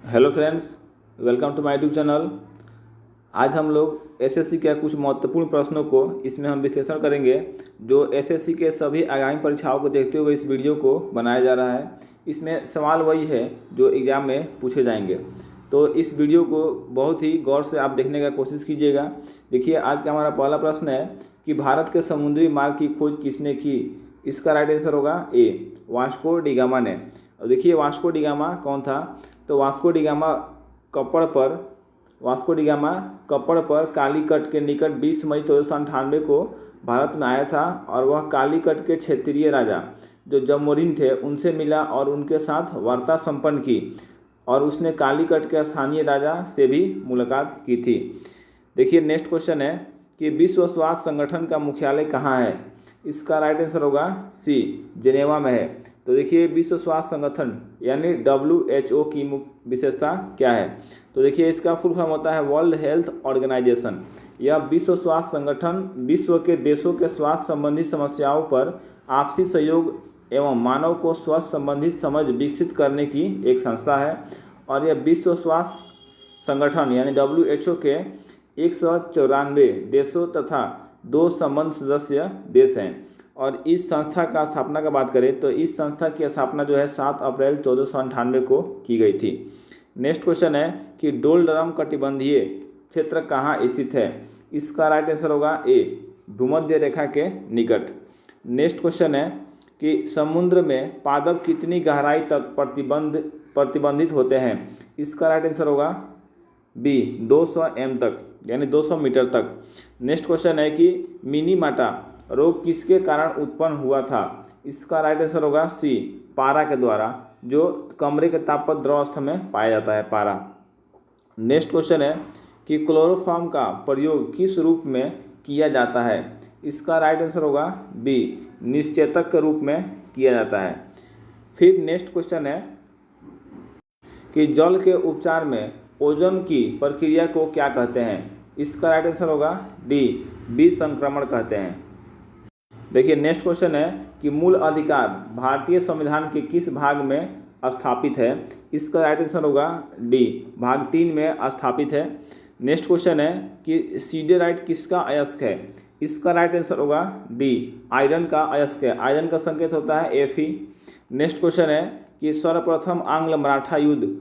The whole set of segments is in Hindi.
Hello friends, welcome to my YouTube channel. आज हम लोग एसएससी के कुछ महत्वपूर्ण प्रश्नों को इसमें हम विश्लेषण करेंगे जो एसएससी के सभी आगामी परीक्षाओं को देखते हुए इस वीडियो को बनाया जा रहा है। इसमें सवाल वही है जो एग्ज़ाम में पूछे जाएंगे, तो इस वीडियो को बहुत ही गौर से आप देखने का कोशिश कीजिएगा। देखिए, आज का हमारा पहला प्रश्न है कि भारत के समुद्री मार्ग की खोज किसने की। इसका राइट आंसर होगा ए, वास्को डी गामा ने। और देखिए, वास्को डी गामा कौन था, तो वास्को डी गामा कपड़ पर कालीकट के निकट 20 मई 1498 को भारत में आया था और वह कालीकट के क्षेत्रीय राजा जो जमोरिन थे उनसे मिला और उनके साथ वार्ता संपन्न की और उसने कालीकट के स्थानीय राजा से भी मुलाकात की थी। देखिए, नेक्स्ट क्वेश्चन है कि विश्व स्वास्थ्य संगठन का मुख्यालय कहाँ है। इसका राइट आंसर होगा सी, जिनेवा में है। तो देखिए, विश्व स्वास्थ्य संगठन यानी WHO की मुख्य विशेषता क्या है, तो देखिए इसका फुल फॉर्म होता है वर्ल्ड हेल्थ ऑर्गेनाइजेशन। यह विश्व स्वास्थ्य संगठन विश्व के देशों के स्वास्थ्य संबंधी समस्याओं पर आपसी सहयोग एवं मानव को स्वास्थ्य संबंधी समझ विकसित करने की एक संस्था है। और यह विश्व स्वास्थ्य संगठन यानी WHO के 194 देशों तथा 2 संबद्ध सदस्य देश हैं। और इस संस्था का स्थापना का बात करें तो इस संस्था की स्थापना जो है 7 अप्रैल 1498 को की गई थी। नेक्स्ट क्वेश्चन है कि डोलडरम कटिबंधीय क्षेत्र कहाँ स्थित है। इसका राइट आंसर होगा ए, भूमध्य रेखा के निकट। नेक्स्ट क्वेश्चन है कि समुद्र में पादप कितनी गहराई तक प्रतिबंधित होते हैं। इसका राइट आंसर होगा बी, 200 m तक यानी 200 मीटर तक। नेक्स्ट क्वेश्चन है कि मिनीमाटा रोग किसके कारण उत्पन्न हुआ था। इसका राइट आंसर होगा सी, पारा के द्वारा, जो कमरे के ताप पर द्रव अवस्था में पाया जाता है, पारा। नेक्स्ट क्वेश्चन है कि क्लोरोफॉर्म का प्रयोग किस रूप में किया जाता है। इसका राइट आंसर होगा बी, निश्चेतक के रूप में किया जाता है। फिर नेक्स्ट क्वेश्चन है कि जल के उपचार में ओजोन की प्रक्रिया को क्या कहते हैं। इसका राइट आंसर होगा डी, विसंक्रमण कहते हैं। देखिए, नेक्स्ट क्वेश्चन है कि मूल अधिकार भारतीय संविधान के किस भाग में स्थापित है। इसका राइट आंसर होगा डी, भाग 3 में स्थापित है। नेक्स्ट क्वेश्चन है कि सीडेराइट किसका अयस्क है। इसका राइट आंसर होगा डी, आयरन का अयस्क है। आयरन का संकेत होता है Fe। नेक्स्ट क्वेश्चन है कि सर्वप्रथम आंग्ल मराठा युद्ध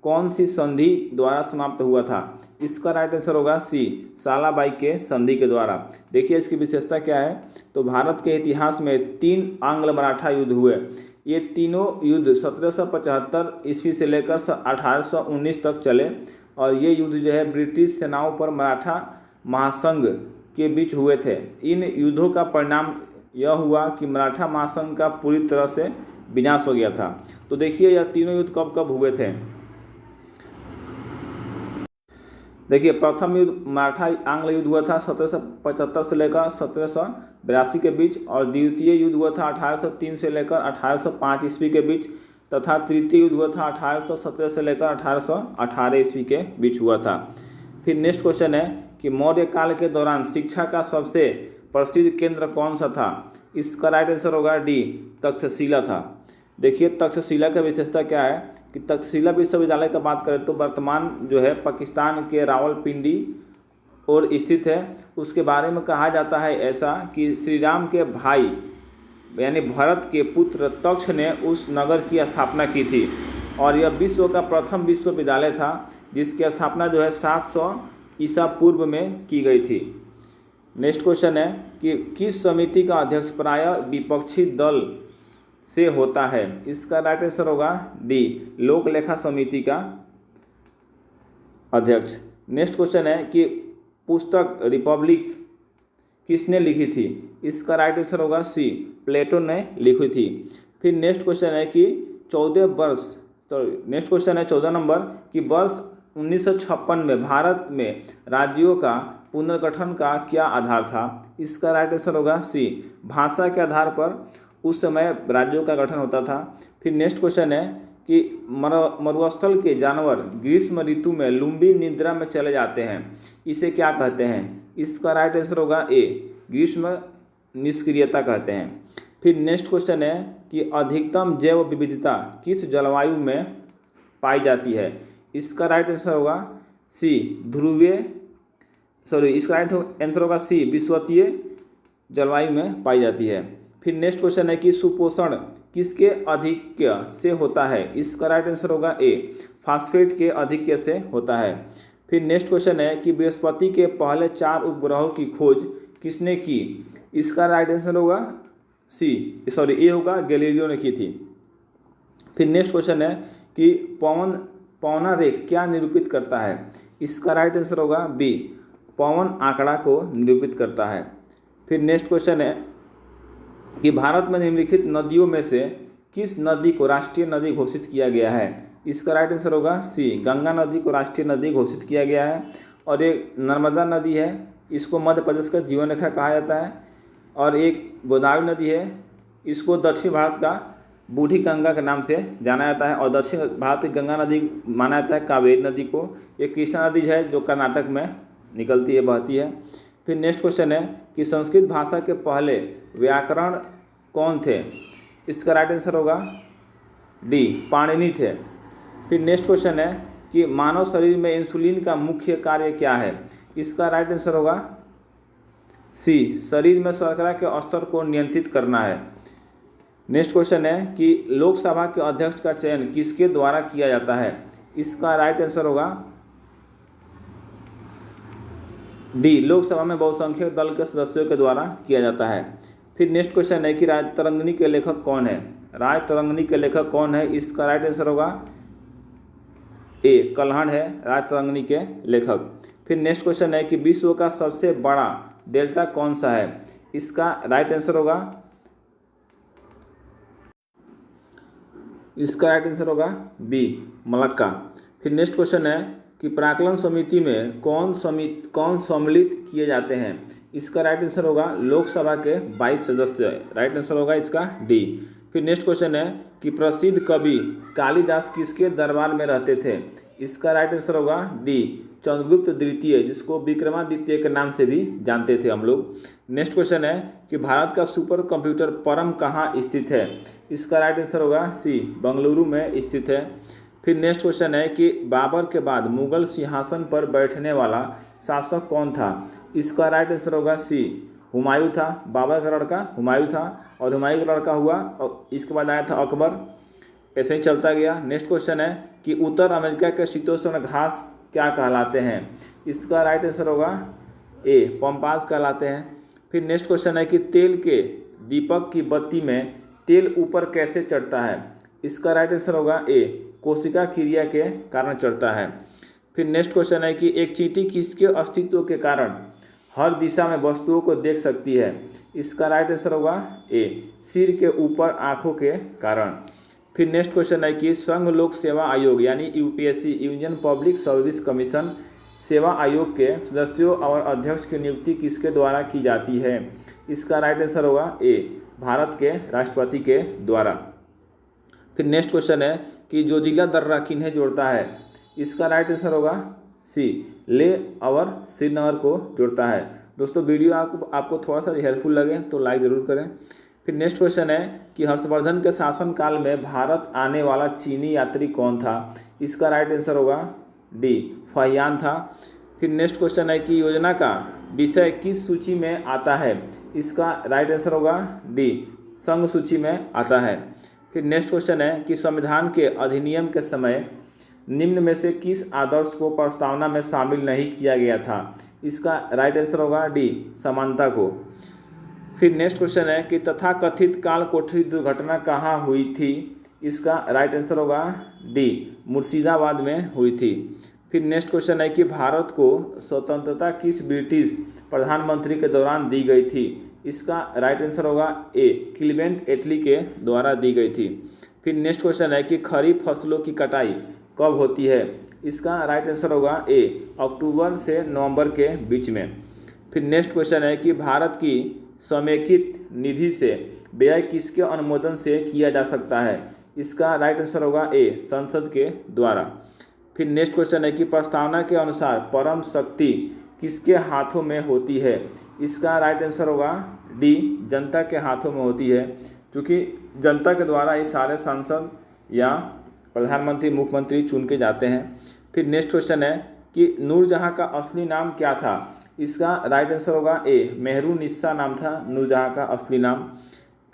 कौन सी संधि द्वारा समाप्त हुआ था। इसका राइट आंसर होगा सी, सालाबाई के संधि के द्वारा। देखिए, इसकी विशेषता क्या है, तो भारत के इतिहास में 3 आंग्ल मराठा युद्ध हुए। ये तीनों युद्ध 1775 ईस्वी से लेकर 1819 तक चले और ये युद्ध जो है ब्रिटिश सेनाओं पर मराठा महासंघ के बीच हुए थे। इन युद्धों का परिणाम यह हुआ कि मराठा महासंघ का पूरी तरह से विनाश हो गया था। तो देखिए, यह तीनों युद्ध कब कब हुए थे। देखिए, प्रथम युद्ध मराठा आंग्ल युद्ध हुआ था 1775 से लेकर 1782 के बीच, और द्वितीय युद्ध हुआ था 1803 से लेकर 1805 ईस्वी के बीच, तथा तृतीय युद्ध हुआ था 1817 से लेकर 1818 ईस्वी के बीच हुआ था। फिर नेक्स्ट क्वेश्चन है कि मौर्य काल के दौरान शिक्षा का सबसे प्रसिद्ध केंद्र कौन सा था। इसका राइट आंसर होगा डी, तक्षशिला था। देखिए, तक्षशिला का विशेषता क्या है कि तक्षशिला विश्वविद्यालय का बात करें तो वर्तमान जो है पाकिस्तान के रावलपिंडी और स्थित है। उसके बारे में कहा जाता है ऐसा कि श्री राम के भाई यानी भरत के पुत्र तक्ष ने उस नगर की स्थापना की थी और यह विश्व का प्रथम विश्वविद्यालय था जिसकी स्थापना जो है 700 ईसा पूर्व में की गई थी। नेक्स्ट क्वेश्चन है कि किस समिति का अध्यक्ष प्रायः विपक्षी दल से होता है। इसका राइट आंसर होगा डी, लोक लेखा समिति का अध्यक्ष। नेक्स्ट क्वेश्चन है कि पुस्तक रिपब्लिक किसने लिखी थी। इसका राइट आंसर होगा सी, प्लेटो ने लिखी थी। फिर नेक्स्ट क्वेश्चन है कि 14 नंबर कि वर्ष 1956 में भारत में राज्यों का पुनर्गठन का क्या आधार था। इसका राइट आंसर होगा सी, भाषा के आधार पर उस समय राज्यों का गठन होता था। फिर नेक्स्ट क्वेश्चन है कि मरुस्थल के जानवर ग्रीष्म ऋतु में लंबी निद्रा में चले जाते हैं, इसे क्या कहते हैं। इसका राइट आंसर होगा ए, ग्रीष्म निष्क्रियता कहते हैं। फिर नेक्स्ट क्वेश्चन है कि अधिकतम जैव विविधता किस जलवायु में पाई जाती है। इसका राइट आंसर होगा सी ध्रुवीय, सॉरी इसका राइट आंसर होगा सी विषुवतीय जलवायु में पाई जाती है। फिर नेक्स्ट क्वेश्चन है कि सुपोषण किसके आधिक्य से होता है? इसका राइट आंसर होगा ए फास्फेट के आधिक्य से होता है। फिर नेक्स्ट क्वेश्चन है कि बृहस्पति के पहले 4 उपग्रहों की खोज किसने की? इसका राइट आंसर होगा ए होगा गैलीलियो ने की थी। फिर नेक्स्ट क्वेश्चन है कि पवना रेख क्या निरूपित करता है? इसका राइट आंसर होगा बी पवन आंकड़ा को निरूपित करता है। फिर नेक्स्ट क्वेश्चन है कि भारत में निम्नलिखित नदियों में से किस नदी को राष्ट्रीय नदी घोषित किया गया है? इसका राइट आंसर होगा सी गंगा नदी को राष्ट्रीय नदी घोषित किया गया है। और एक नर्मदा नदी है, इसको मध्य प्रदेश का जीवन रेखा कहा जाता है। और एक गोदावरी नदी है, इसको दक्षिण भारत का बूढ़ी गंगा के नाम से जाना जाता है। और दक्षिण भारत की गंगा नदी माना जाता है कावेरी नदी को। एक कृष्णा नदी है जो कर्नाटक में निकलती है, बहती है। फिर नेक्स्ट क्वेश्चन है कि संस्कृत भाषा के पहले व्याकरण कौन थे? इसका राइट आंसर होगा डी पाणिनि थे। फिर नेक्स्ट क्वेश्चन है कि मानव शरीर में इंसुलिन का मुख्य कार्य क्या है? इसका राइट आंसर होगा सी शरीर में शर्करा के स्तर को नियंत्रित करना है। नेक्स्ट क्वेश्चन है कि लोकसभा के अध्यक्ष का चयन किसके द्वारा किया जाता है? इसका राइट आंसर होगा डी लोकसभा में बहुसंख्यक दल के सदस्यों के द्वारा किया जाता है। फिर नेक्स्ट क्वेश्चन है कि राजतरंगिणी के लेखक कौन है? राजतरंगिणी के लेखक कौन है? इसका राइट आंसर होगा ए कल्हण है राजतरंगिणी के लेखक। फिर नेक्स्ट क्वेश्चन है कि विश्व का सबसे बड़ा डेल्टा कौन सा है? इसका राइट आंसर होगा बी मलक्का। फिर नेक्स्ट क्वेश्चन है कि प्राक्कलन समिति में कौन सम्मिलित किए जाते हैं? इसका राइट आंसर होगा लोकसभा के 22 सदस्य। राइट आंसर होगा इसका डी। फिर नेक्स्ट क्वेश्चन है कि प्रसिद्ध कवि कालिदास किसके दरबार में रहते थे? इसका राइट आंसर होगा डी चंद्रगुप्त द्वितीय, जिसको विक्रमादित्य के नाम से भी जानते थे हम लोग। नेक्स्ट क्वेश्चन है कि भारत का सुपर कंप्यूटर परम कहाँ स्थित है? इसका राइट आंसर होगा सी बंगलुरु में स्थित है। फिर नेक्स्ट क्वेश्चन है कि बाबर के बाद मुगल सिंहासन पर बैठने वाला शासक कौन था? इसका राइट आंसर होगा सी हुमायूं था। बाबर का लड़का हुमायूं था और हुमायूं का लड़का हुआ और इसके बाद आया था अकबर। ऐसे ही चलता गया। नेक्स्ट क्वेश्चन है कि उत्तर अमेरिका के शीतोष्ण घास क्या कहलाते हैं? इसका राइट आंसर होगा ए पंपास कहलाते हैं। फिर नेक्स्ट क्वेश्चन है कि तेल के दीपक की बत्ती में तेल ऊपर कैसे चढ़ता है? इसका राइट आंसर होगा ए कोशिका क्रिया के कारण चढ़ता है। फिर नेक्स्ट क्वेश्चन है कि एक चींटी किसके अस्तित्व के कारण हर दिशा में वस्तुओं को देख सकती है? इसका राइट आंसर होगा ए सिर के ऊपर आँखों के कारण। फिर नेक्स्ट क्वेश्चन है कि संघ लोक सेवा आयोग यानी UPSC union public service commission सेवा आयोग के सदस्यों और अध्यक्ष की नियुक्ति किसके द्वारा की जाती है? इसका राइट आंसर होगा ए भारत के राष्ट्रपति के द्वारा। फिर नेक्स्ट क्वेश्चन है कि जोजिला दर्रा किन्हें जोड़ता है? इसका राइट आंसर होगा सी लेह और श्रीनगर को जोड़ता है। दोस्तों वीडियो आपको थोड़ा सा हेल्पफुल लगे तो लाइक ज़रूर करें। फिर नेक्स्ट क्वेश्चन है कि हर्षवर्धन के शासनकाल में भारत आने वाला चीनी यात्री कौन था? इसका राइट आंसर होगा डी फहियान था। फिर नेक्स्ट क्वेश्चन है कि योजना का विषय किस सूची में आता है? इसका राइट आंसर होगा डी संघ सूची में आता है। फिर नेक्स्ट क्वेश्चन है कि संविधान के अधिनियम के समय निम्न में से किस आदर्श को प्रस्तावना में शामिल नहीं किया गया था? इसका राइट आंसर होगा डी समानता को। फिर नेक्स्ट क्वेश्चन है कि तथाकथित काल कोठरी दुर्घटना कहाँ हुई थी? इसका राइट आंसर होगा डी मुर्शिदाबाद में हुई थी। फिर नेक्स्ट क्वेश्चन है कि भारत को स्वतंत्रता किस ब्रिटिश प्रधानमंत्री के दौरान दी गई थी? इसका राइट आंसर होगा ए क्लीमेंट एटली के द्वारा दी गई थी। फिर नेक्स्ट क्वेश्चन है कि खरीफ फसलों की कटाई कब होती है? इसका राइट आंसर होगा ए अक्टूबर से नवंबर के बीच में। फिर नेक्स्ट क्वेश्चन है कि भारत की समेकित निधि से व्यय किसके अनुमोदन से किया जा सकता है? इसका राइट आंसर होगा ए संसद के द्वारा। फिर नेक्स्ट क्वेश्चन है कि प्रस्तावना के अनुसार परम शक्ति किसके हाथों में होती है? इसका राइट आंसर होगा डी जनता के हाथों में होती है, क्योंकि जनता के द्वारा ये सारे सांसद या प्रधानमंत्री मुख्यमंत्री चुन के जाते हैं। फिर नेक्स्ट क्वेश्चन है कि नूरजहां का असली नाम क्या था। इसका राइट आंसर होगा ए, मेहरुनिस्सा नाम था नूरजहां का असली नाम।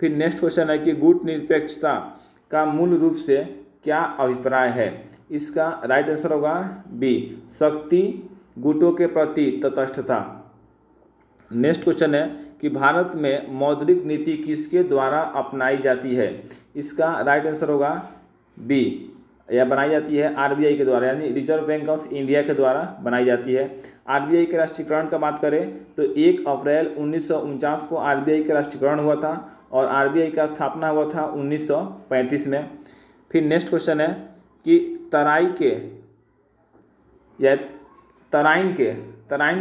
फिर नेक्स्ट क्वेश्चन है कि गुट निरपेक्षता का मूल रूप से क्या अभिप्राय है। इसका राइट आंसर होगा बी, शक्ति गुटों के प्रति तटस्थता। नेक्स्ट क्वेश्चन है कि भारत में मौद्रिक नीति किसके द्वारा अपनाई जाती है। इसका राइट आंसर होगा बी, या बनाई जाती है आरबीआई के द्वारा, यानी रिजर्व बैंक ऑफ इंडिया के द्वारा बनाई जाती है। आरबीआई के राष्ट्रीयकरण का बात करें तो 1 अप्रैल 1949 को आरबीआई का राष्ट्रीयकरण हुआ था और आरबीआई का स्थापना हुआ था 1935 में। फिर नेक्स्ट क्वेश्चन है कि तराइन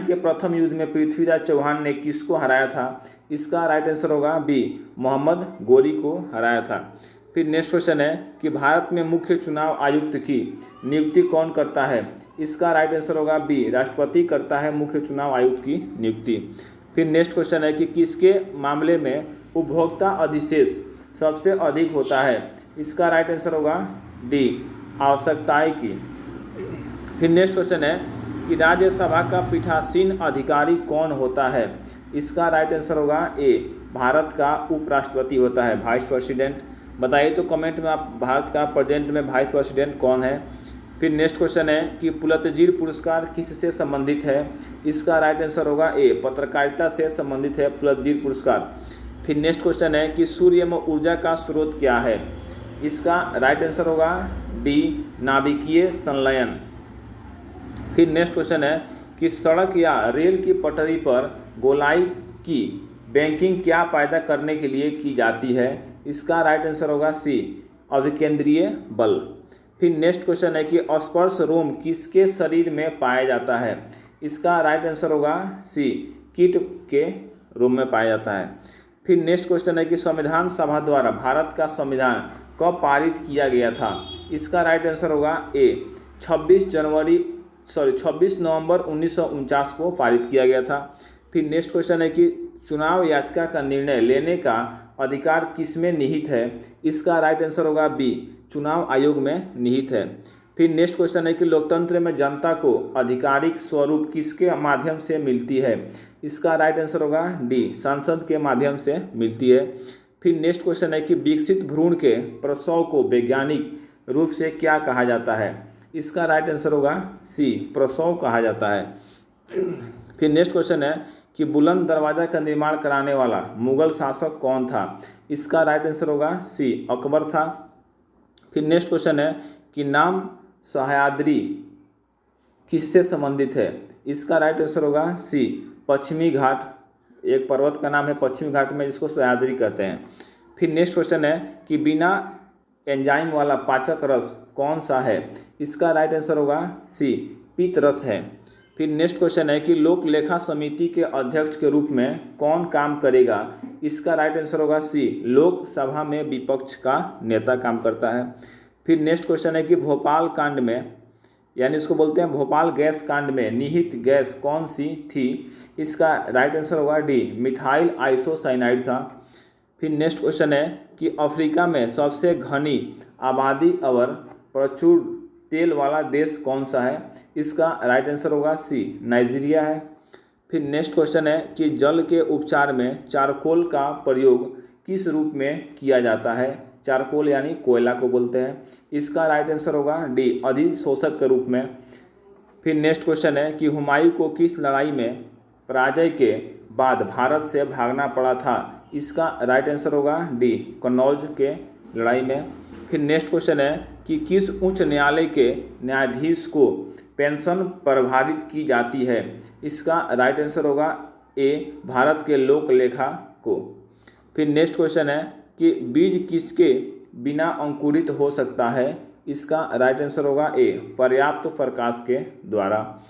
के प्रथम युद्ध में पृथ्वीराज चौहान ने किसको हराया था। इसका राइट आंसर होगा बी, मोहम्मद गोरी को हराया था। फिर नेक्स्ट क्वेश्चन है कि भारत में मुख्य चुनाव आयुक्त की नियुक्ति कौन करता है। इसका राइट आंसर होगा बी, राष्ट्रपति करता है मुख्य चुनाव आयुक्त की नियुक्ति। फिर नेक्स्ट क्वेश्चन है कि किसके मामले में उपभोक्ता अधिशेष सबसे अधिक होता है। इसका राइट आंसर होगा डी, आवश्यकताएं की। फिर नेक्स्ट क्वेश्चन है कि राज्यसभा का पीठासीन अधिकारी कौन होता है। इसका राइट आंसर होगा ए, भारत का उपराष्ट्रपति होता है, वाइस प्रेसिडेंट। बताइए तो कमेंट में आप भारत का प्रेजेंट में वाइस प्रेसिडेंट कौन है। फिर नेक्स्ट क्वेश्चन है कि पुलत्जीर पुरस्कार किससे संबंधित है। इसका राइट आंसर होगा ए, पत्रकारिता से संबंधित है पुलत्जीर पुरस्कार। फिर नेक्स्ट क्वेश्चन है कि सूर्य में ऊर्जा का स्रोत क्या है। इसका राइट आंसर होगा डी, नाभिकीय संलयन। फिर नेक्स्ट क्वेश्चन है कि सड़क या रेल की पटरी पर गोलाई की बैंकिंग क्या पैदा करने के लिए की जाती है। इसका राइट आंसर होगा सी, अभिकेंद्रीय बल। फिर नेक्स्ट क्वेश्चन है कि स्पर्श रोम किसके शरीर में पाया जाता है। इसका राइट आंसर होगा सी, कीट के रोम में पाया जाता है। फिर नेक्स्ट क्वेश्चन है कि संविधान सभा द्वारा भारत का संविधान कब पारित किया गया था। इसका राइट आंसर होगा ए, 26 नवंबर 1949 को पारित किया गया था। फिर नेक्स्ट क्वेश्चन है कि चुनाव याचिका का निर्णय लेने का अधिकार किसमें निहित है। इसका राइट आंसर होगा बी, चुनाव आयोग में निहित है। फिर नेक्स्ट क्वेश्चन है कि लोकतंत्र में जनता को आधिकारिक स्वरूप किसके माध्यम से मिलती है। इसका राइट आंसर होगा डी, संसद के माध्यम से मिलती है। फिर नेक्स्ट क्वेश्चन है कि विकसित भ्रूण के प्रसव को वैज्ञानिक रूप से क्या कहा जाता है। इसका राइट आंसर होगा सी, प्रसव कहा जाता है। फिर नेक्स्ट क्वेश्चन है कि बुलंद दरवाजा का निर्माण कराने वाला मुगल शासक कौन था। इसका राइट आंसर होगा सी, अकबर था। फिर नेक्स्ट क्वेश्चन है कि नाम सह्याद्री किससे संबंधित है। इसका राइट आंसर होगा सी, पश्चिमी घाट, एक पर्वत का नाम है पश्चिमी घाट में जिसको सह्याद्री कहते हैं। फिर नेक्स्ट क्वेश्चन है कि बिना एंजाइम वाला पाचक रस कौन सा है। इसका राइट आंसर होगा सी, पीत रस है। फिर नेक्स्ट क्वेश्चन है कि लोक लेखा समिति के अध्यक्ष के रूप में कौन काम करेगा। इसका राइट आंसर होगा सी, लोकसभा में विपक्ष का नेता काम करता है। फिर नेक्स्ट क्वेश्चन है कि भोपाल कांड में, यानी इसको बोलते हैं भोपाल गैस कांड में निहित गैस कौन सी थी। इसका राइट आंसर होगा डी, मिथाइल आइसोसाइनाइड था। फिर नेक्स्ट क्वेश्चन है कि अफ्रीका में सबसे घनी आबादी और प्रचुर तेल वाला देश कौन सा है। इसका राइट आंसर होगा सी, नाइजीरिया है। फिर नेक्स्ट क्वेश्चन है कि जल के उपचार में चारकोल का प्रयोग किस रूप में किया जाता है। चारकोल यानी कोयला को बोलते हैं। इसका राइट आंसर होगा डी, अधिशोषक के रूप में। फिर नेक्स्ट क्वेश्चन है कि हुमायूं को किस लड़ाई में पराजय के बाद भारत से भागना पड़ा था। इसका राइट आंसर होगा डी, कन्नौज के लड़ाई में। फिर नेक्स्ट क्वेश्चन है कि किस उच्च न्यायालय के न्यायाधीश को पेंशन प्रभावित की जाती है। इसका राइट आंसर होगा ए, भारत के लोक लेखा को। फिर नेक्स्ट क्वेश्चन है कि बीज किसके बिना अंकुरित हो सकता है। इसका राइट आंसर होगा ए, पर्याप्त प्रकाश के द्वारा।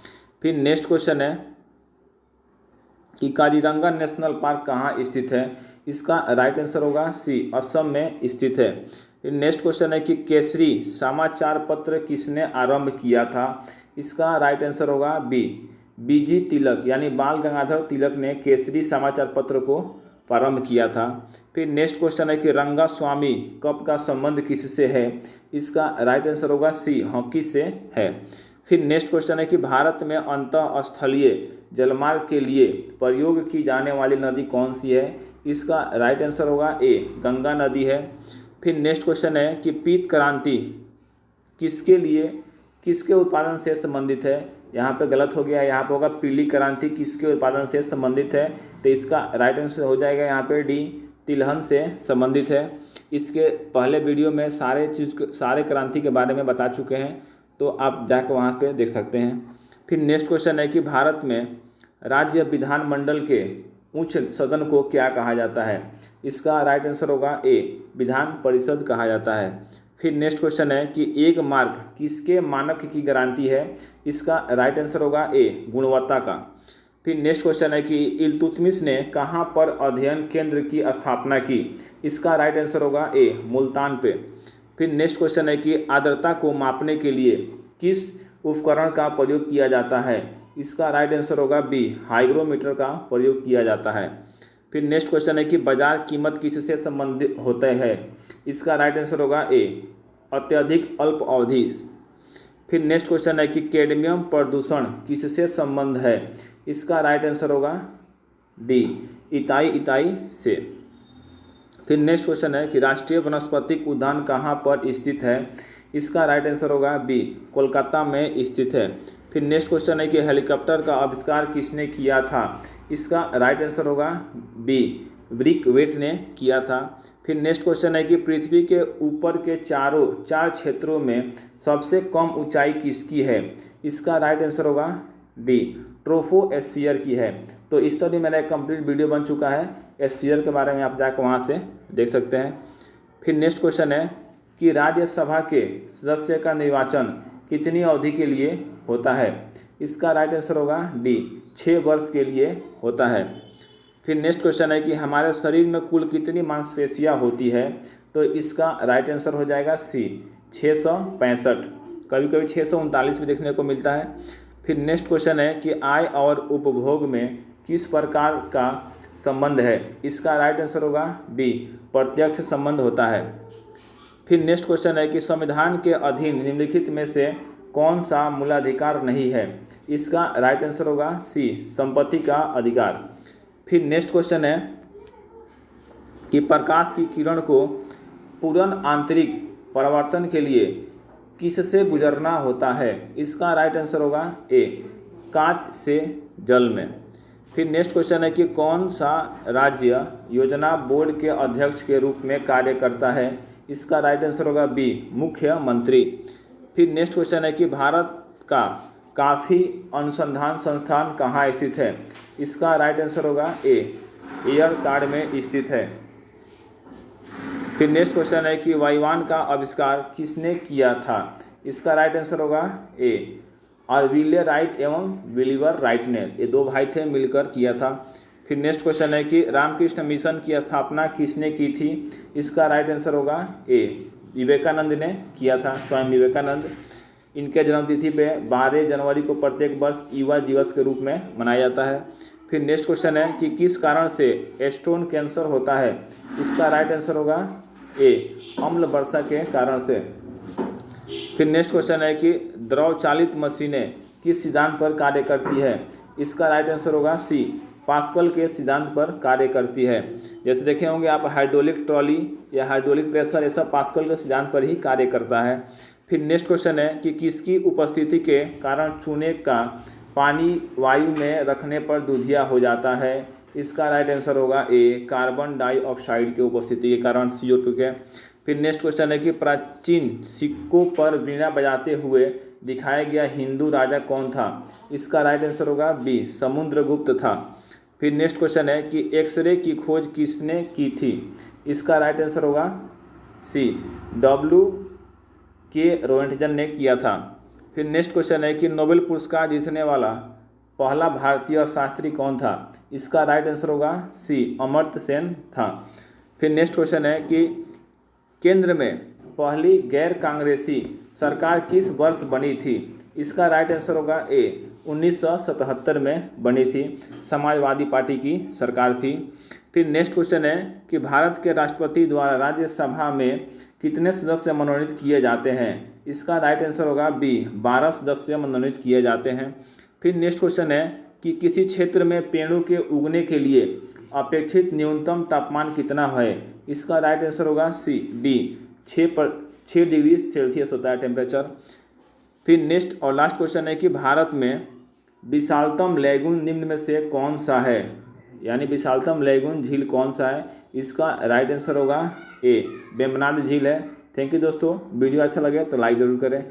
फिर नेक्स्ट क्वेश्चन है कि काजीरंगा नेशनल पार्क कहाँ स्थित है। इसका राइट आंसर होगा सी, असम में स्थित है। फिर नेक्स्ट क्वेश्चन है कि केसरी समाचार पत्र किसने आरंभ किया था। इसका राइट आंसर होगा बी, बीजी तिलक यानी बाल गंगाधर तिलक ने केसरी समाचार पत्र को प्रारंभ किया था। फिर नेक्स्ट क्वेश्चन है कि रंगास्वामी कप का संबंध किससे है। इसका राइट आंसर होगा सी, हॉकी से है। फिर नेक्स्ट क्वेश्चन है कि भारत में अंतःस्थलीय जलमार्ग के लिए प्रयोग की जाने वाली नदी कौन सी है? इसका राइट आंसर होगा ए, गंगा नदी है। फिर नेक्स्ट क्वेश्चन है कि पीत क्रांति किसके उत्पादन से संबंधित है? यहाँ पे गलत हो गया, यहाँ पे होगा पीली क्रांति किसके उत्पादन से संबंधित है? तो इसका राइट आंसर हो जाएगा यहाँ पे डी, तिलहन से संबंधित है। इसके पहले वीडियो में सारे क्रांति के बारे में बता चुके हैं, तो आप जाकर वहाँ पे देख सकते हैं। फिर नेक्स्ट क्वेश्चन है कि भारत में राज्य विधानमंडल के उच्च सदन को क्या कहा जाता है? इसका राइट आंसर होगा ए, विधान परिषद कहा जाता है। फिर नेक्स्ट क्वेश्चन है कि एक मार्क किसके मानक की गारंटी है? इसका राइट आंसर होगा ए, गुणवत्ता का। फिर नेक्स्ट क्वेश्चन है कि इल्तुतमिश ने कहाँ पर अध्ययन केंद्र की स्थापना की? इसका राइट आंसर होगा ए, मुल्तान पे। फिर नेक्स्ट क्वेश्चन है कि आर्द्रता को मापने के लिए किस उपकरण का प्रयोग किया जाता है? इसका राइट आंसर होगा बी, हाइग्रोमीटर का प्रयोग किया जाता है। फिर नेक्स्ट क्वेश्चन है कि बाजार कीमत किससे संबंधित होते हैं? इसका राइट आंसर होगा ए, अत्यधिक अल्प अवधि। फिर नेक्स्ट क्वेश्चन है कि कैडमियम प्रदूषण किससे संबंध है? इसका राइट आंसर होगा डी, इताई से। फिर नेक्स्ट क्वेश्चन है कि राष्ट्रीय वनस्पतिक उद्यान कहाँ पर स्थित है? इसका राइट आंसर होगा बी, कोलकाता में स्थित है। फिर नेक्स्ट क्वेश्चन है कि हेलीकॉप्टर का आविष्कार किसने किया था? इसका राइट आंसर होगा बी, ब्रिक वेट ने किया था। फिर नेक्स्ट क्वेश्चन है कि पृथ्वी के ऊपर के चार क्षेत्रों में सबसे कम ऊंचाई किसकी है? इसका राइट आंसर होगा डी, ट्रोपोस्फीयर की है। तो इस तरह मेरा एक कंप्लीट वीडियो बन चुका है, एस्फीयर के बारे में आप जाकर वहाँ से देख सकते हैं। फिर नेक्स्ट क्वेश्चन है कि राज्यसभा के सदस्य का निर्वाचन कितनी अवधि के लिए होता है? इसका राइट आंसर होगा डी, 6 वर्ष के लिए होता है। फिर नेक्स्ट क्वेश्चन है कि हमारे शरीर में कुल कितनी मांसपेशियां होती है? तो इसका राइट आंसर हो जाएगा सी, 665। कभी कभी 639 भी देखने को मिलता है। फिर नेक्स्ट क्वेश्चन है कि आय और उपभोग में किस प्रकार का संबंध है? इसका राइट आंसर होगा बी, प्रत्यक्ष संबंध होता है। फिर नेक्स्ट क्वेश्चन है कि संविधान के अधीन निम्नलिखित में से कौन सा मूलाधिकार नहीं है? इसका राइट आंसर होगा सी, संपत्ति का अधिकार। फिर नेक्स्ट क्वेश्चन है कि प्रकाश की किरण को पूर्ण आंतरिक परावर्तन के लिए किससे गुजरना होता है? इसका राइट आंसर होगा ए, कांच से जल में। फिर नेक्स्ट क्वेश्चन है कि कौन सा राज्य योजना बोर्ड के अध्यक्ष के रूप में कार्य करता है? इसका राइट आंसर होगा बी, मुख्यमंत्री। फिर नेक्स्ट क्वेश्चन है कि भारत का काफ़ी अनुसंधान संस्थान कहाँ स्थित है? इसका राइट आंसर होगा ए, एयरकार्ड में स्थित है। फिर नेक्स्ट क्वेश्चन है कि वायुयान का आविष्कार किसने किया था? इसका राइट आंसर होगा ए, ऑर्विले राइट एवं विलिवर राइट ने, ये 2 भाई थे, मिलकर किया था। फिर नेक्स्ट क्वेश्चन है कि रामकृष्ण मिशन की स्थापना किसने की थी? इसका राइट आंसर होगा ए, विवेकानंद ने किया था, स्वयं विवेकानंद। इनके जन्मतिथि पे 12 जनवरी को प्रत्येक वर्ष युवा दिवस के रूप में मनाया जाता है। फिर नेक्स्ट क्वेश्चन है कि किस कारण से स्टोन कैंसर होता है? इसका राइट आंसर होगा ए, अम्ल वर्षा के कारण से। फिर नेक्स्ट क्वेश्चन है कि द्रव चालित मशीनें किस सिद्धांत पर कार्य करती है? इसका राइट आंसर होगा सी, पास्कल के सिद्धांत पर कार्य करती है। जैसे देखे होंगे आप, हाइड्रोलिक ट्रॉली या हाइड्रोलिक प्रेशर, ये सब पास्कल के सिद्धांत पर ही कार्य करता है। फिर नेक्स्ट क्वेश्चन है कि किसकी उपस्थिति के कारण चूने का पानी वायु में रखने पर दूधिया हो जाता है? इसका राइट आंसर होगा ए, कार्बन डाइऑक्साइड की उपस्थिति के कारण, CO2 के। फिर नेक्स्ट क्वेश्चन है कि प्राचीन सिक्कों पर वीणा बजाते हुए दिखाया गया हिंदू राजा कौन था? इसका राइट आंसर होगा बी, समुद्रगुप्त था। फिर नेक्स्ट क्वेश्चन है कि एक्सरे की खोज किसने की थी? इसका राइट आंसर होगा सी, W.K. रोएंटगन ने किया था। फिर नेक्स्ट क्वेश्चन है कि नोबेल पुरस्कार जीतने वाला पहला भारतीय शास्त्री कौन था? इसका राइट आंसर होगा सी, अमर्त्य सेन था। फिर नेक्स्ट क्वेश्चन है कि केंद्र में पहली गैर कांग्रेसी सरकार किस वर्ष बनी थी? इसका राइट आंसर होगा ए, 1977 में बनी थी, समाजवादी पार्टी की सरकार थी। फिर नेक्स्ट क्वेश्चन है कि भारत के राष्ट्रपति द्वारा राज्यसभा में कितने सदस्य मनोनीत किए जाते हैं? इसका राइट आंसर होगा बी, 12 सदस्य मनोनीत किए जाते हैं। फिर नेक्स्ट क्वेश्चन है कि किसी क्षेत्र में पेड़ों के उगने के लिए अपेक्षित न्यूनतम तापमान कितना है। इसका राइट आंसर होगा सी, डी, 6 डिग्री सेल्सियस होता है टेम्परेचर। फिर नेक्स्ट और लास्ट क्वेश्चन है कि भारत में विशालतम लैगून निम्न में से कौन सा है, यानी विशालतम लैगून झील कौन सा है। इसका राइट आंसर होगा ए, वेम्बनाड झील है। थैंक यू दोस्तों, वीडियो अच्छा लगे तो लाइक ज़रूर करें।